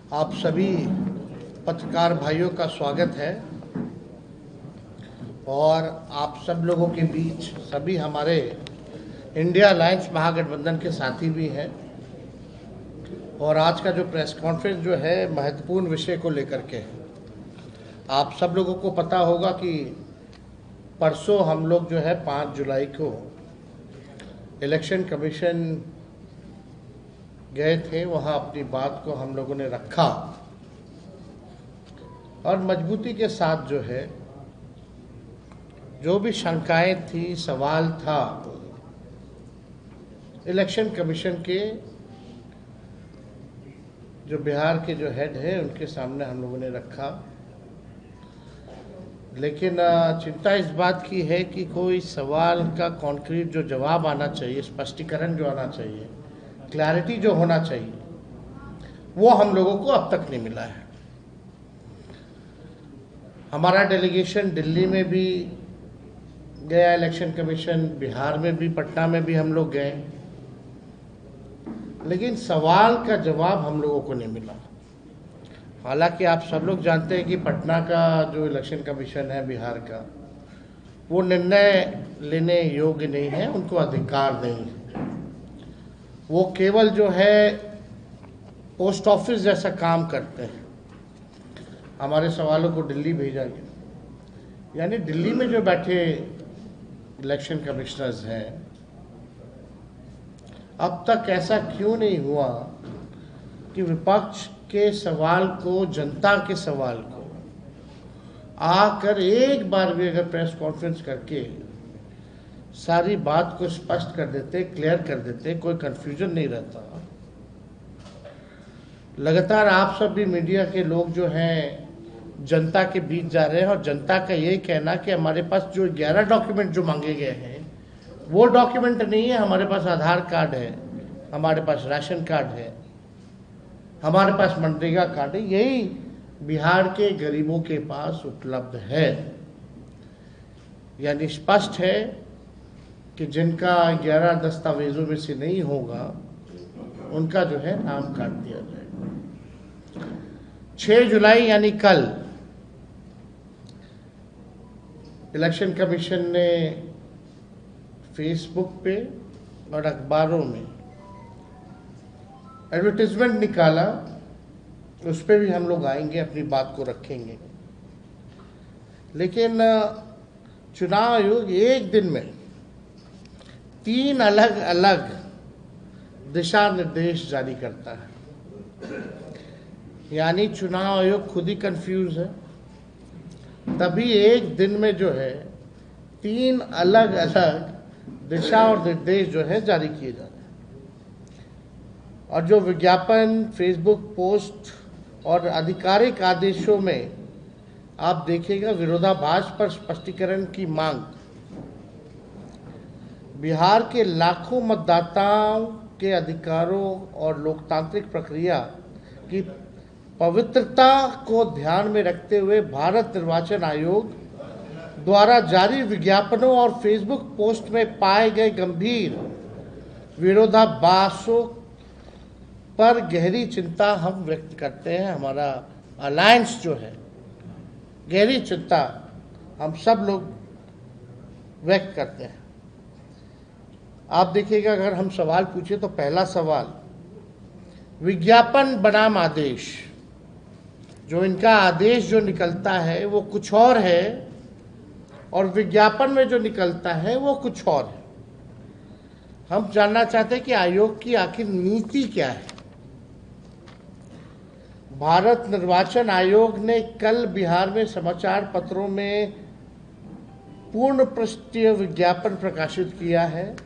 आप सभी पत्रकार भाइयों का स्वागत है और आप सब लोगों के बीच सभी हमारे इंडिया अलायंस महागठबंधन के साथी भी हैं। और आज का जो प्रेस कॉन्फ्रेंस जो है महत्वपूर्ण विषय को लेकर के है। आप सब लोगों को पता होगा कि परसों हम लोग जो है 5 जुलाई को इलेक्शन कमीशन गए थे, वहाँ अपनी बात को हम लोगों ने रखा और मजबूती के साथ जो है जो भी शंकाएं थी, सवाल था, इलेक्शन कमीशन के जो बिहार के जो हेड है उनके सामने हम लोगों ने रखा। लेकिन चिंता इस बात की है कि कोई सवाल का कॉन्क्रीट जो जवाब आना चाहिए, स्पष्टीकरण जो आना चाहिए, क्लैरिटी जो होना चाहिए, वो हम लोगों को अब तक नहीं मिला है। हमारा डेलीगेशन दिल्ली में भी गया इलेक्शन कमीशन, बिहार में भी, पटना में भी हम लोग गए, लेकिन सवाल का जवाब हम लोगों को नहीं मिला। हालांकि आप सब लोग जानते हैं कि पटना का जो इलेक्शन कमीशन है बिहार का, वो निर्णय लेने योग्य नहीं है, उनको अधिकार नहीं है। वो केवल जो है पोस्ट ऑफिस जैसा काम करते हैं। हमारे सवालों को दिल्ली भेजा गया, यानी दिल्ली में जो बैठे इलेक्शन कमिश्नर्स हैं, अब तक ऐसा क्यों नहीं हुआ कि विपक्ष के सवाल को, जनता के सवाल को आकर एक बार भी अगर प्रेस कॉन्फ्रेंस करके सारी बात को स्पष्ट कर देते, क्लियर कर देते, कोई कंफ्यूजन नहीं रहता। लगातार आप सब भी मीडिया के लोग जो हैं जनता के बीच जा रहे हैं और जनता का यही कहना कि हमारे पास जो 11 डॉक्यूमेंट जो मांगे गए हैं वो डॉक्यूमेंट नहीं है। हमारे पास आधार कार्ड है, हमारे पास राशन कार्ड है, हमारे पास मनरेगा कार्ड है, यही बिहार के गरीबों के पास उपलब्ध है। यानी स्पष्ट है कि जिनका 11 दस्तावेजों में से नहीं होगा उनका जो है नाम काट दिया जाएगा। 6 जुलाई यानी कल इलेक्शन कमीशन ने फेसबुक पे और अखबारों में एडवर्टाइजमेंट निकाला, उस पर भी हम लोग आएंगे, अपनी बात को रखेंगे। लेकिन चुनाव आयोग एक दिन में 3 अलग अलग दिशा निर्देश जारी करता है। यानी चुनाव आयोग खुद ही कंफ्यूज है, तभी एक दिन में जो है 3 अलग अलग दिशा और निर्देश जो है जारी किए जा रहे हैं। और जो विज्ञापन, फेसबुक पोस्ट और आधिकारिक आदेशों में आप देखिएगा विरोधाभास पर स्पष्टीकरण की मांग। बिहार के लाखों मतदाताओं के अधिकारों और लोकतांत्रिक प्रक्रिया की पवित्रता को ध्यान में रखते हुए भारत निर्वाचन आयोग द्वारा जारी विज्ञापनों और फेसबुक पोस्ट में पाए गए गंभीर विरोधाभासों पर गहरी चिंता हम व्यक्त करते हैं। हमारा अलायंस जो है गहरी चिंता हम सब लोग व्यक्त करते हैं। आप देखिएगा, अगर हम सवाल पूछे तो पहला सवाल, विज्ञापन बनाम आदेश, जो इनका आदेश जो निकलता है वो कुछ और है और विज्ञापन में जो निकलता है वो कुछ और है। हम जानना चाहते हैं कि आयोग की आखिर नीति क्या है। भारत निर्वाचन आयोग ने कल बिहार में समाचार पत्रों में पूर्ण पृष्ठीय विज्ञापन प्रकाशित किया है,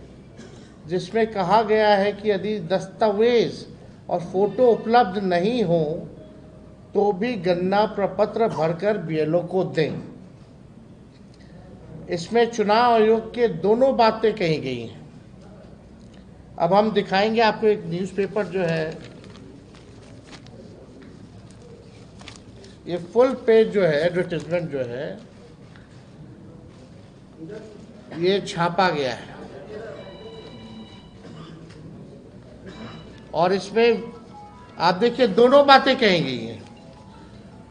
जिसमें कहा गया है कि यदि दस्तावेज और फोटो उपलब्ध नहीं हो तो भी गणना प्रपत्र भरकर बीएलओ को दें। इसमें चुनाव आयोग के दोनों बातें कही गई हैं। अब हम दिखाएंगे आपको एक न्यूज़पेपर जो है, ये फुल पेज जो है एडवर्टाइजमेंट जो है ये छापा गया है और इसमें आप देखिए दोनों बातें कही गई हैं।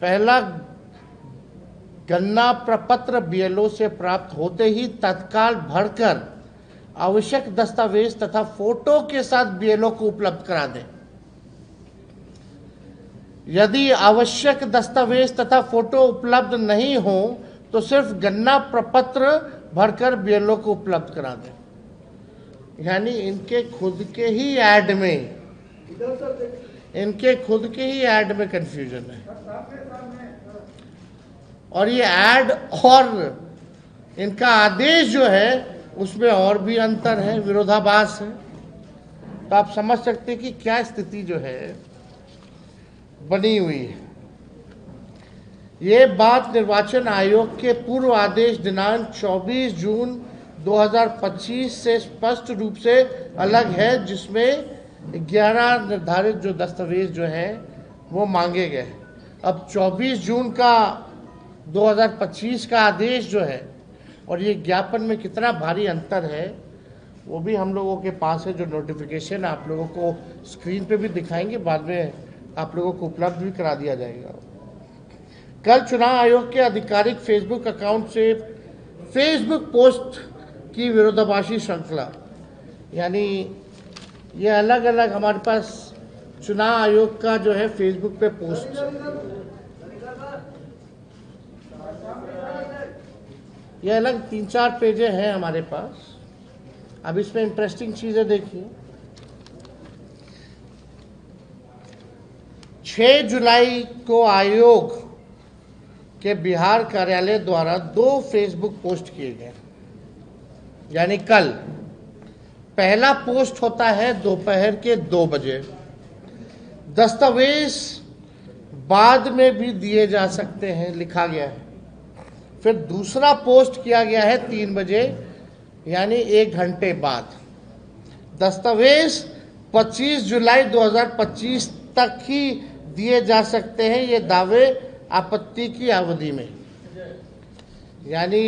पहला, गन्ना प्रपत्र बीएलओ से प्राप्त होते ही तत्काल भरकर आवश्यक दस्तावेज तथा फोटो के साथ बीएलओ को उपलब्ध करा दें। यदि आवश्यक दस्तावेज तथा फोटो उपलब्ध नहीं हो तो सिर्फ गन्ना प्रपत्र भरकर बीएलओ को उपलब्ध करा दें। यानी इनके खुद के ही ऐड में कंफ्यूजन है, और ये ऐड और इनका आदेश जो है उसमें और भी अंतर है, विरोधाभास है। तो आप समझ सकते हैं कि क्या स्थिति जो है बनी हुई है। ये बात निर्वाचन आयोग के पूर्व आदेश दिनांक 24 जून 2025 से स्पष्ट रूप से अलग है, जिसमें 11 निर्धारित जो दस्तावेज जो हैं वो मांगे गए। अब 24 जून का 2025 का आदेश जो है और ये ज्ञापन में कितना भारी अंतर है वो भी हम लोगों के पास है। जो नोटिफिकेशन आप लोगों को स्क्रीन पे भी दिखाएंगे, बाद में आप लोगों को उपलब्ध भी करा दिया जाएगा। कल चुनाव आयोग के आधिकारिक फेसबुक अकाउंट से फेसबुक पोस्ट की विरोधाभासी श्रृंखला, यानी ये अलग अलग हमारे पास चुनाव आयोग का जो है फेसबुक पे पोस्ट, ये अलग 3-4 पेजें हैं हमारे पास। अब इसमें इंटरेस्टिंग चीजें देखिए। 6 जुलाई को आयोग के बिहार कार्यालय द्वारा 2 फेसबुक पोस्ट किए गए, यानी कल पहला पोस्ट होता है दोपहर के 2 बजे। दस्तावेज बाद में भी दिए जा सकते हैं, लिखा गया है। फिर दूसरा पोस्ट किया गया है 3 बजे, यानी 1 घंटे बाद। दस्तावेज 25 जुलाई 2025 तक ही दिए जा सकते हैं, ये दावे आपत्ति की अवधि में। यानी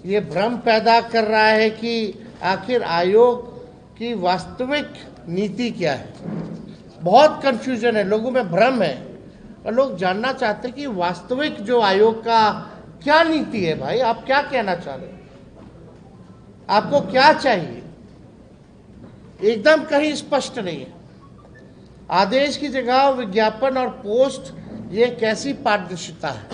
ये भ्रम पैदा कर रहा है कि आखिर आयोग की वास्तविक नीति क्या है। बहुत कंफ्यूजन है, लोगों में भ्रम है, और लोग जानना चाहते हैं कि वास्तविक जो आयोग का क्या नीति है। भाई आप क्या कहना चाह रहे हैं, आपको क्या चाहिए, एकदम कहीं स्पष्ट नहीं है। आदेश की जगह विज्ञापन और पोस्ट, ये कैसी पारदर्शिता है।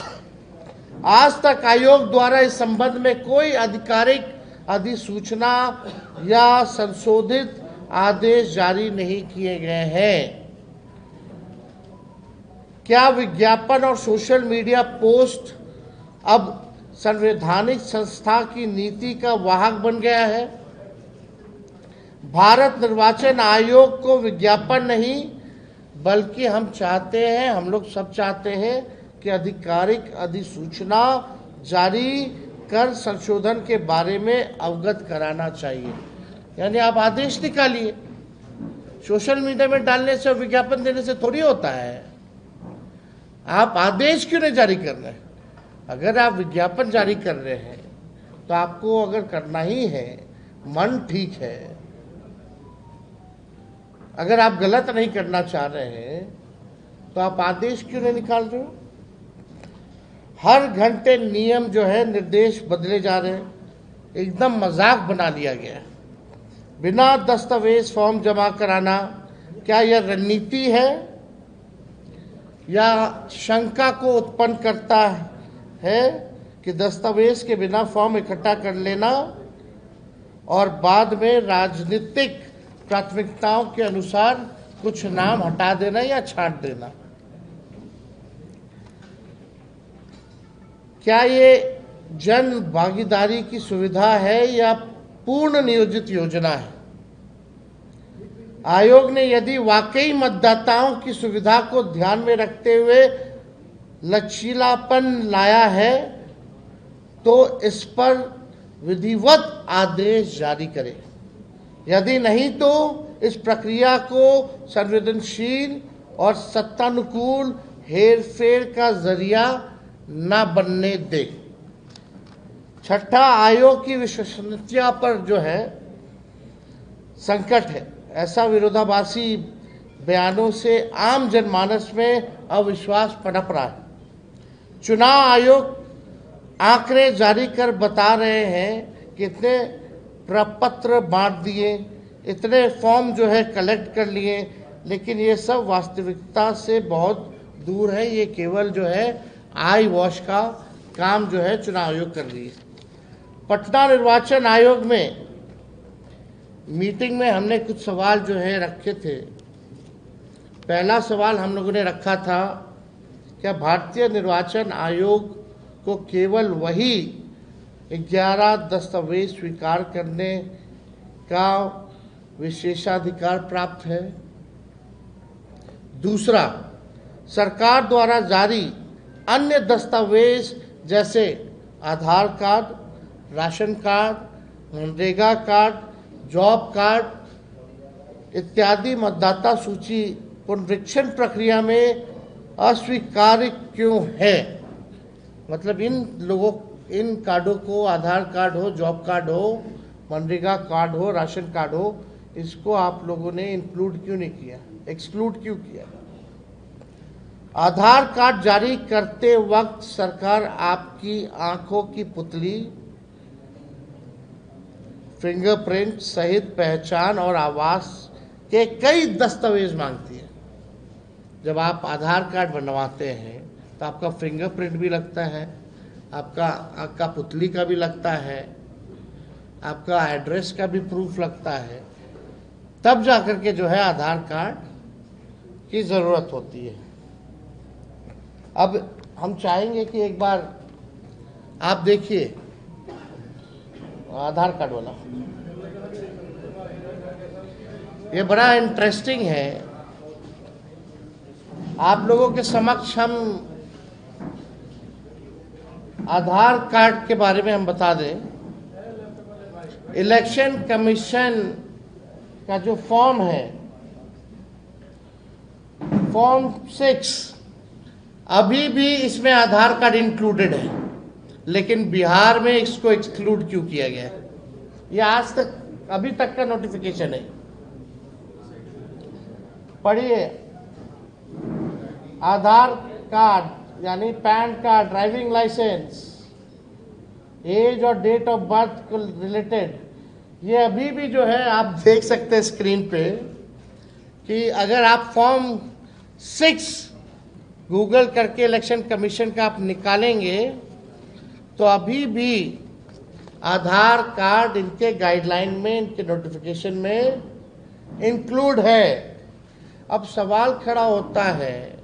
आज तक आयोग द्वारा इस संबंध में कोई आधिकारिक अधिसूचना या संशोधित आदेश जारी नहीं किए गए हैं। क्या विज्ञापन और सोशल मीडिया पोस्ट अब संवैधानिक संस्था की नीति का वाहक बन गया है? भारत निर्वाचन आयोग को विज्ञापन नहीं, बल्कि हम चाहते हैं, हम लोग सब चाहते हैं कि आधिकारिक अधिसूचना जारी कर संशोधन के बारे में अवगत कराना चाहिए। यानी आप आदेश निकालिए, सोशल मीडिया में डालने से, विज्ञापन देने से थोड़ी होता है। आप आदेश क्यों नहीं जारी कर रहे हैं? अगर आप विज्ञापन जारी कर रहे हैं तो आपको अगर करना ही है, मन ठीक है, अगर आप गलत नहीं करना चाह रहे हैं तो आप आदेश क्यों नहीं निकाल रहे हो? हर घंटे नियम जो है, निर्देश बदले जा रहे हैं, एकदम मजाक बना लिया गया है। बिना दस्तावेज फॉर्म जमा कराना, क्या यह रणनीति है या शंका को उत्पन्न करता है कि दस्तावेज के बिना फॉर्म इकट्ठा कर लेना और बाद में राजनीतिक प्राथमिकताओं के अनुसार कुछ नाम हटा देना या छांट देना? क्या ये जन भागीदारी की सुविधा है या पूर्ण नियोजित योजना है? आयोग ने यदि वाकई मतदाताओं की सुविधा को ध्यान में रखते हुए लचीलापन लाया है तो इस पर विधिवत आदेश जारी करे। यदि नहीं तो इस प्रक्रिया को संवेदनशील और सत्तानुकूल हेरफेर का जरिया न बनने दे। छठा, आयोग की विश्वसनीयता पर जो है संकट है। ऐसा विरोधाभासी बयानों से आम जनमानस में अविश्वास पनप रहा है। चुनाव आयोग आंकड़े जारी कर बता रहे हैं कि इतने प्रपत्र बांट दिए, इतने फॉर्म जो है कलेक्ट कर लिए, लेकिन ये सब वास्तविकता से बहुत दूर है। ये केवल जो है आई वॉश का काम जो है चुनाव आयोग कर रही है। पटना निर्वाचन आयोग में मीटिंग में हमने कुछ सवाल जो है रखे थे। पहला सवाल हम लोगों ने रखा था, क्या भारतीय निर्वाचन आयोग को केवल वही 11 दस्तावेज स्वीकार करने का विशेषाधिकार प्राप्त है? दूसरा, सरकार द्वारा जारी अन्य दस्तावेज जैसे Aadhaar card, ration card, MNREGA card, job card इत्यादि मतदाता सूची पुनरीक्षण प्रक्रिया में अस्वीकार्य क्यों है? मतलब इन कार्डों को, आधार कार्ड हो, जॉब कार्ड हो, मनरेगा कार्ड हो, राशन कार्ड हो, इसको आप लोगों ने इंक्लूड क्यों नहीं किया, एक्सक्लूड क्यों किया? आधार कार्ड जारी करते वक्त सरकार आपकी आंखों की पुतली, फिंगरप्रिंट सहित पहचान और आवास के कई दस्तावेज मांगती है। जब आप आधार कार्ड बनवाते हैं तो आपका फिंगरप्रिंट भी लगता है, आपका पुतली का भी लगता है, आपका एड्रेस का भी प्रूफ लगता है, तब जाकर के जो है आधार कार्ड की ज़रूरत होती है। अब हम चाहेंगे कि एक बार आप देखिए आधार कार्ड वाला, ये बड़ा इंटरेस्टिंग है। आप लोगों के समक्ष हम आधार कार्ड के बारे में हम बता दें। इलेक्शन कमीशन का जो फॉर्म है, फॉर्म 6, अभी भी इसमें आधार कार्ड इंक्लूडेड है, लेकिन बिहार में इसको एक्सक्लूड क्यों किया गया है? ये आज तक, अभी तक का नोटिफिकेशन है, पढ़िए। आधार कार्ड यानी pan card, driving licence, age और डेट ऑफ बर्थ को रिलेटेड, ये अभी भी जो है आप देख सकते हैं स्क्रीन पे कि अगर आप फॉर्म 6 गूगल करके इलेक्शन कमीशन का आप निकालेंगे तो अभी भी आधार कार्ड इनके गाइडलाइन में, इनके नोटिफिकेशन में इंक्लूड है। अब सवाल खड़ा होता है,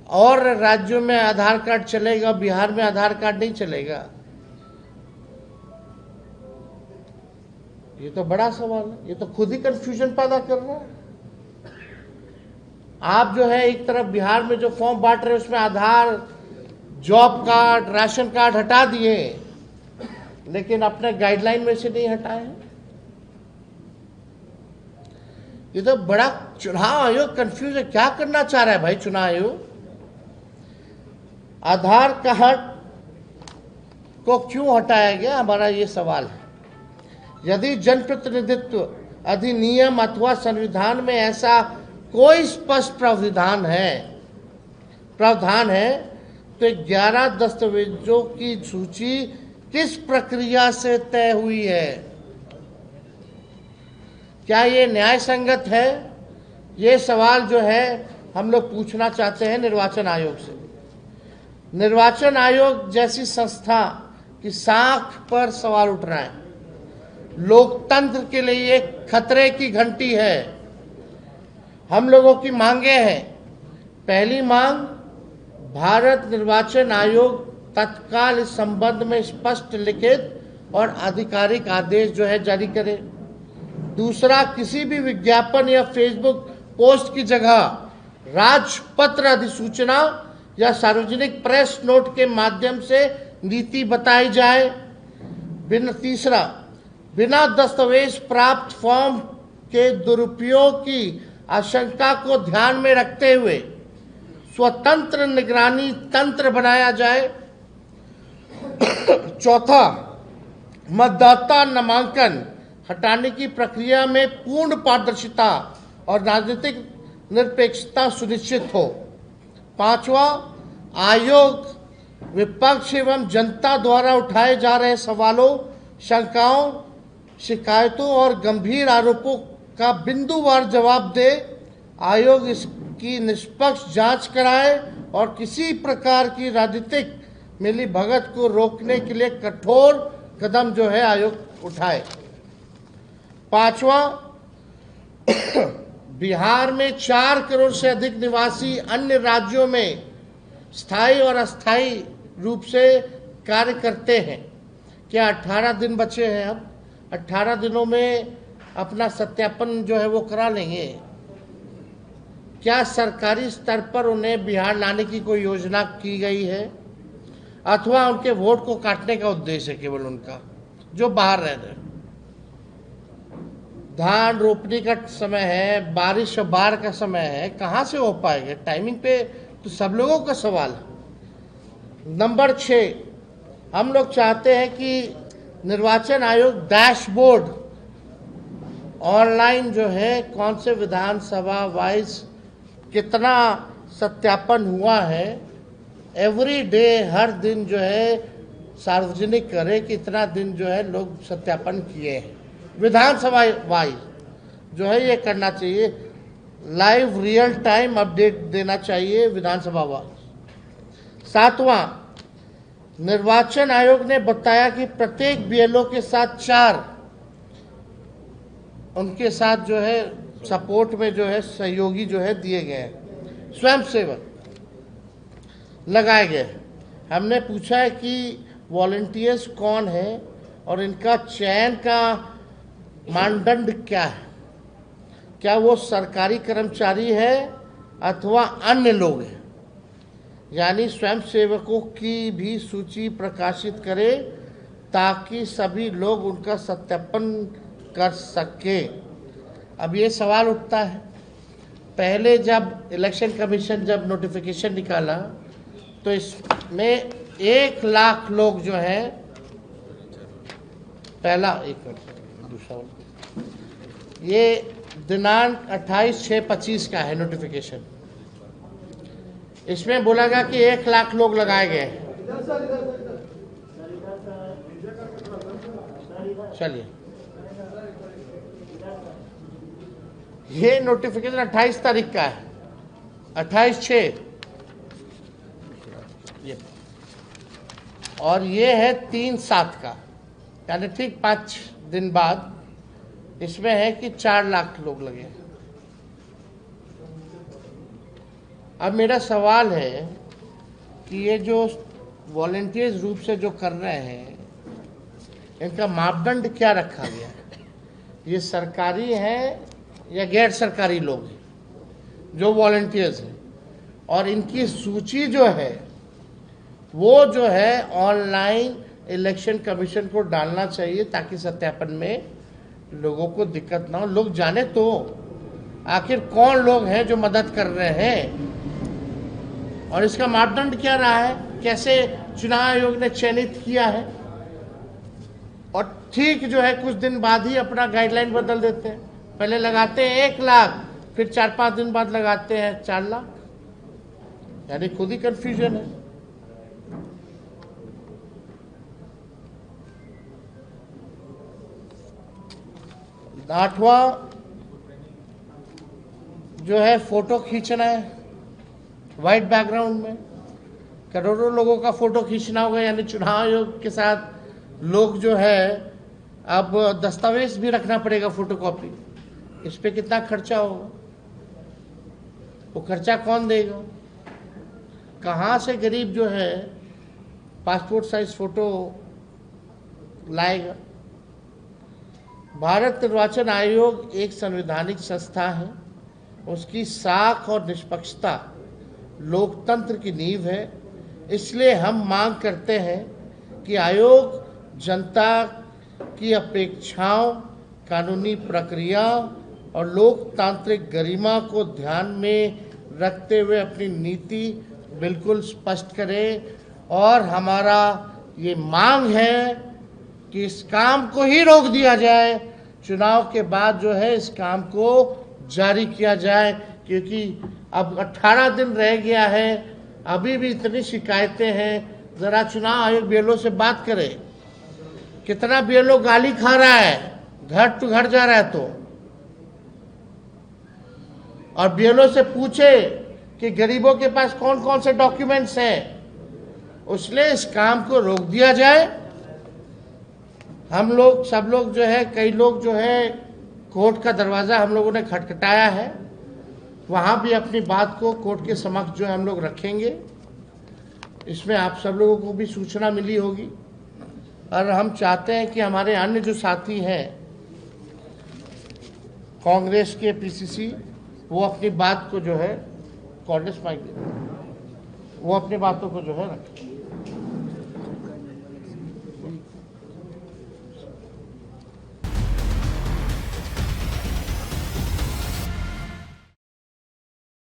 और राज्यों में आधार कार्ड चलेगा, बिहार में आधार कार्ड नहीं चलेगा? ये तो बड़ा सवाल है, ये तो खुद ही कंफ्यूजन पैदा कर रहा है। आप जो है एक तरफ बिहार में जो फॉर्म बांट रहे हैं उसमें आधार, जॉब कार्ड, राशन कार्ड हटा दिए, लेकिन अपने गाइडलाइन में से नहीं हटाए हैं। ये तो बड़ा, चुनाव आयोग कंफ्यूज है, क्या करना चाह रहा है भाई चुनाव आयोग? आधार कार्ड को क्यों हटाया गया, हमारा ये सवाल है। यदि जनप्रतिनिधित्व अधिनियम अथवा संविधान में ऐसा कोई स्पष्ट प्रावधान है तो 11 दस्तावेजों की सूची किस प्रक्रिया से तय हुई है? क्या ये न्याय संगत है? ये सवाल जो है हम लोग पूछना चाहते हैं निर्वाचन आयोग से। निर्वाचन आयोग जैसी संस्था की साख पर सवाल उठ रहा है। लोकतंत्र के लिए एक खतरे की घंटी है। हम लोगों की मांगे हैं। पहली मांग, भारत निर्वाचन आयोग तत्काल इस संबंध में स्पष्ट लिखित और आधिकारिक आदेश जो है जारी करे। दूसरा, किसी भी विज्ञापन या फेसबुक पोस्ट की जगह राजपत्र अधिसूचना या सार्वजनिक प्रेस नोट के माध्यम से नीति बताई जाए। तीसरा, बिना दस्तावेज प्राप्त फॉर्म के दुरुपयोग की आशंका को ध्यान में रखते हुए स्वतंत्र निगरानी तंत्र बनाया जाए। चौथा, मतदाता नामांकन हटाने की प्रक्रिया में पूर्ण पारदर्शिता और राजनीतिक निरपेक्षता सुनिश्चित हो। पांचवा, आयोग विपक्ष एवं जनता द्वारा उठाए जा रहे सवालों, शंकाओं, शिकायतों और गंभीर आरोपों का बिंदुवार जवाब दे। आयोग इसकी निष्पक्ष जांच कराए और किसी प्रकार की राजनीतिक मिलीभगत को रोकने के लिए कठोर कदम जो है आयोग उठाए। पांचवा, बिहार में 4 करोड़ से अधिक निवासी अन्य राज्यों में स्थायी और अस्थायी रूप से कार्य करते हैं। क्या 18 दिन बचे हैं? अब 18 दिनों में अपना सत्यापन जो है वो करा लेंगे? क्या सरकारी स्तर पर उन्हें बिहार लाने की कोई योजना की गई है, अथवा उनके वोट को काटने का उद्देश्य है केवल उनका, जो बाहर रह रहे? धान रोपने का समय है, बारिश और बाढ़ का समय है, कहाँ से हो पाएगा टाइमिंग पे? तो सब लोगों का सवाल है। नंबर 6, हम लोग चाहते हैं कि निर्वाचन आयोग डैशबोर्ड ऑनलाइन जो है कौन से विधानसभा वाइज कितना सत्यापन हुआ है, एवरी डे, हर दिन जो है सार्वजनिक करे कि इतना दिन जो है लोग सत्यापन किए हैं। विधानसभा वाइज जो है ये करना चाहिए, लाइव रियल टाइम अपडेट देना चाहिए विधानसभा वाइज। 7वां, निर्वाचन आयोग ने बताया कि प्रत्येक बीएलओ के साथ 4 उनके साथ जो है सपोर्ट में जो है सहयोगी जो है दिए गए हैं, स्वयंसेवक लगाए गए। हमने पूछा है कि वॉलंटियर्स कौन है और इनका चयन का मानदंड क्या है, क्या वो सरकारी कर्मचारी है अथवा अन्य लोग हैं। यानी स्वयंसेवकों की भी सूची प्रकाशित करे ताकि सभी लोग उनका सत्यापन कर सके। अब ये सवाल उठता है, पहले जब इलेक्शन कमीशन जब नोटिफिकेशन निकाला तो इसमें 1 लाख लोग जो हैं, पहला दूसरा ये दिनांक 28/6/25 का है नोटिफिकेशन, इसमें बोला गया कि 1 लाख लोग लगाए गए। चलिए, ये नोटिफिकेशन 28 तारीख का है, 28/6, और ये है 3/7 का, यानी ठीक 5 दिन बाद इसमें है कि 4 लाख लोग लगे। अब मेरा सवाल है कि ये जो वॉलंटियर्स रूप से जो कर रहे हैं, इनका मापदंड क्या रखा गया है? ये सरकारी हैं या गैर सरकारी लोग हैं जो वॉलंटियर्स हैं? और इनकी सूची जो है वो जो है ऑनलाइन इलेक्शन कमीशन को डालना चाहिए ताकि सत्यापन में लोगों को दिक्कत ना हो, लोग जाने तो आखिर कौन लोग हैं जो मदद कर रहे हैं और इसका मापदंड क्या रहा है, कैसे चुनाव आयोग ने चयनित किया है। और ठीक जो है कुछ दिन बाद ही अपना गाइडलाइन बदल देते हैं, पहले लगाते हैं 1 लाख, फिर 4-5 दिन बाद लगाते हैं 4 लाख, यानी खुद ही कंफ्यूजन है। आठवां जो है फोटो खींचना है वाइट बैकग्राउंड में, करोड़ों लोगों का फोटो खींचना होगा, यानी चुनाव आयोग के साथ लोग जो है अब दस्तावेज भी रखना पड़ेगा, फोटोकॉपी। इस पे कितना खर्चा होगा, वो खर्चा कौन देगा? कहाँ से गरीब जो है पासपोर्ट साइज फोटो लाएगा? भारत निर्वाचन आयोग एक संवैधानिक संस्था है, उसकी साख और निष्पक्षता लोकतंत्र की नींव है। इसलिए हम मांग करते हैं कि आयोग जनता की अपेक्षाओं, कानूनी प्रक्रिया और लोकतांत्रिक गरिमा को ध्यान में रखते हुए अपनी नीति बिल्कुल स्पष्ट करे। और हमारा ये मांग है कि इस काम को ही रोक दिया जाए, चुनाव के बाद जो है इस काम को जारी किया जाए, क्योंकि अब 18 दिन रह गया है, अभी भी इतनी शिकायतें हैं। जरा चुनाव आयोग बीएलओ से बात करे, कितना बीएलओ गाली खा रहा है, घर टू घर जा रहा है तो, और बीएलओ से पूछे कि गरीबों के पास कौन कौन से डॉक्यूमेंट्स हैं, उसलिए इस काम को रोक दिया जाए। हम लोग सब लोग जो है, कई लोग जो है, कोर्ट का दरवाज़ा हम लोगों ने खटखटाया है, वहाँ भी अपनी बात को कोर्ट के समक्ष जो है हम लोग रखेंगे। इसमें आप सब लोगों को भी सूचना मिली होगी, और हम चाहते हैं कि हमारे अन्य जो साथी हैं कांग्रेस के पीसीसी, वो अपनी बात को जो है, कांग्रेस माइक, वो अपनी बातों को जो है रखें।